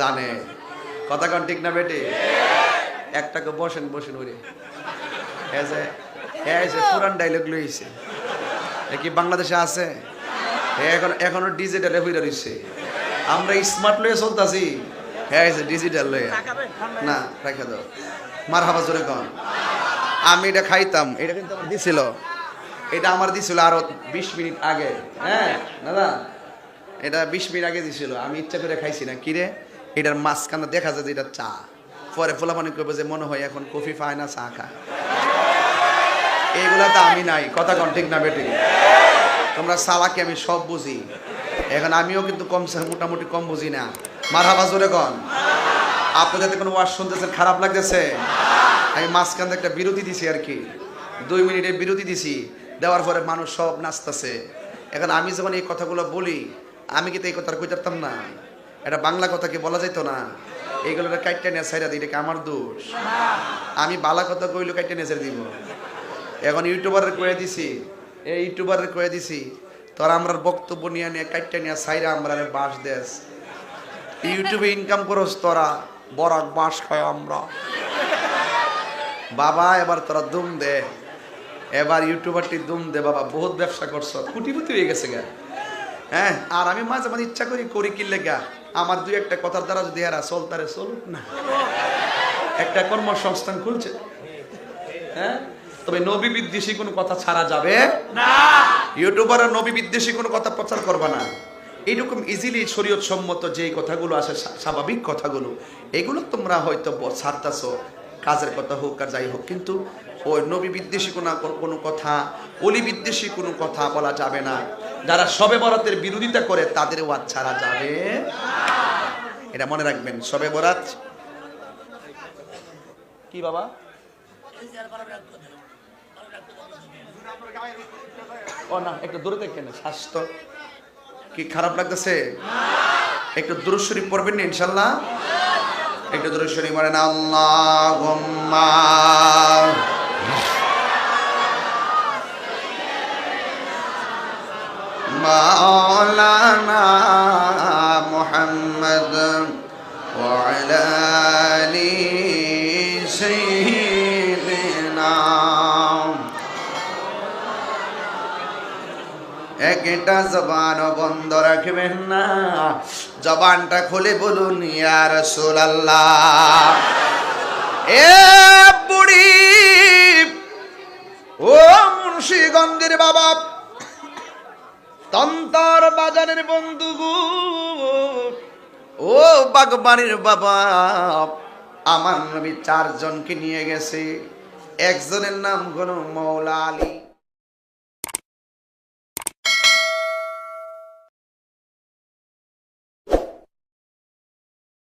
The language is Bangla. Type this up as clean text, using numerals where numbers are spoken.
জানে কথা কোন ঠিক না বেটি একটাকে বসেন বসেন ওরে পুরান ডায়লগ লইছে কি বাংলাদেশে আছে এখনো ডিজিটালে হইরা রইছে আমরা স্মার্ট লয়ে চলতাছি ডিজিটাল লয়ে না রাখা দাও মারহাবা জোরে কোন আমি এটা খাইতাম এটা কিন্তু আমার দিছিল এটা আমার দিছিল আরো 20 মিনিট আগে হ্যাঁ দাদা এটা 20 মিনিট আগে দিছিল আমি ইচ্ছা করে খাইছি না কিরে এটার মাঝখানে দেখা যায় যে এটা চা পরে ফোলাপানি করবে যে মনে হয় এখন কফি পায় না চা খায় এইগুলা তো আমি নাই কথা কোন ঠিক না বেটি তোমরা সালাকে আমি সব বুঝি এখন আমিও কিন্তু কম মোটামুটি কম বুঝি না মারহাবা জোরে কোন আপনি যাতে কোনো ওয়াজ শুনতেছেন খারাপ লাগতেছে আমি মাঝখানে একটা বিরতি দিছি আর কি 2 মিনিটের বিরতি দিছি দেওয়ার পরে মানুষ সব নাচতেছে এখন আমি যখন এই কথাগুলো বলি আমি কি তো এই কথা কইতাম না এটা বাংলা কথা কি বলা যাইতো না এইগুলোর কাইটটা নিয়ে ছাইরা দিই এটা কি আমার দোষ আমি বালা কথা কইলো কাইটটা নিয়ে ছেড়ে দিব এখন ইউটিউবারের কয়ে দিছি এই ইউটিউবারের কয়ে দিছি তোরা আমরার বক্তব্য নিয়ে কাইটটা নিয়ে ছাইরা আমরা বাস দেশ ইউটিউবে ইনকাম করস তোরা বরাক বাস খায় আমরা বাবা এবার তোরা দুম দে এবার ইউটিউবারটি দুম দে বাবা বহুত ব্যবসা করছ কুটিপুটি হয়ে গেছে গা হ্যাঁ আর আমি মাঝে মাঝে ইচ্ছা করি কি লেগা আমার দুই একটা কথার দ্বারা যদি এরা চলতারে চলুক না একটা কর্মসংস্থান খুলছে হ্যাঁ তবে নবী বিদ্বেষী কোনো কথা ছাড়া যাবে না ইউটিউবাররা নবী বিদ্বেষী কোনো কথা প্রচার করবে না এইরকম ইজিলি শরীয়ত সম্মত যে কথাগুলো আসে স্বাভাবিক কথাগুলো এগুলো তোমরা হয়তো ছাড়তাছো কাজের কথা হোক আর যাই হোক কিন্তু ওই নবী বিদ্বেষী কোনো কথা অলি বিদ্বেষী কোনো কথা বলা যাবে না যারা শবে বরাতের বিরোধিতা করে তাদের ওয়াজ ছাড়া যাবে এটা মনে রাখবেন শবে বরাত কি বাবা ও না একটু দূরে দেখেন স্বাস্থ্য কি খারাপ লাগতেছে একটু দুরূদ শরীফ পড়বেন না ইনশাআল্লাহ একটু দুরূদ শরীফ পড়েন আল্লাহুম্মা মাওলানা মুহাম্মদ ওয়া আলা আলি সাইয়্যিদিনা একটা জবান বন্ধ রাখবেন না জবানটা খুলে বলুন ইয়া রাসূলুল্লাহ এ বুড়ি ও মুন্সিগঞ্জের বাবা তন্তর বাজারের বন্ধু ও বাগবাড়ির বাবা আমার নবী 4 জনকে নিয়ে গেছে একজনের নাম হলো মৌলা আলী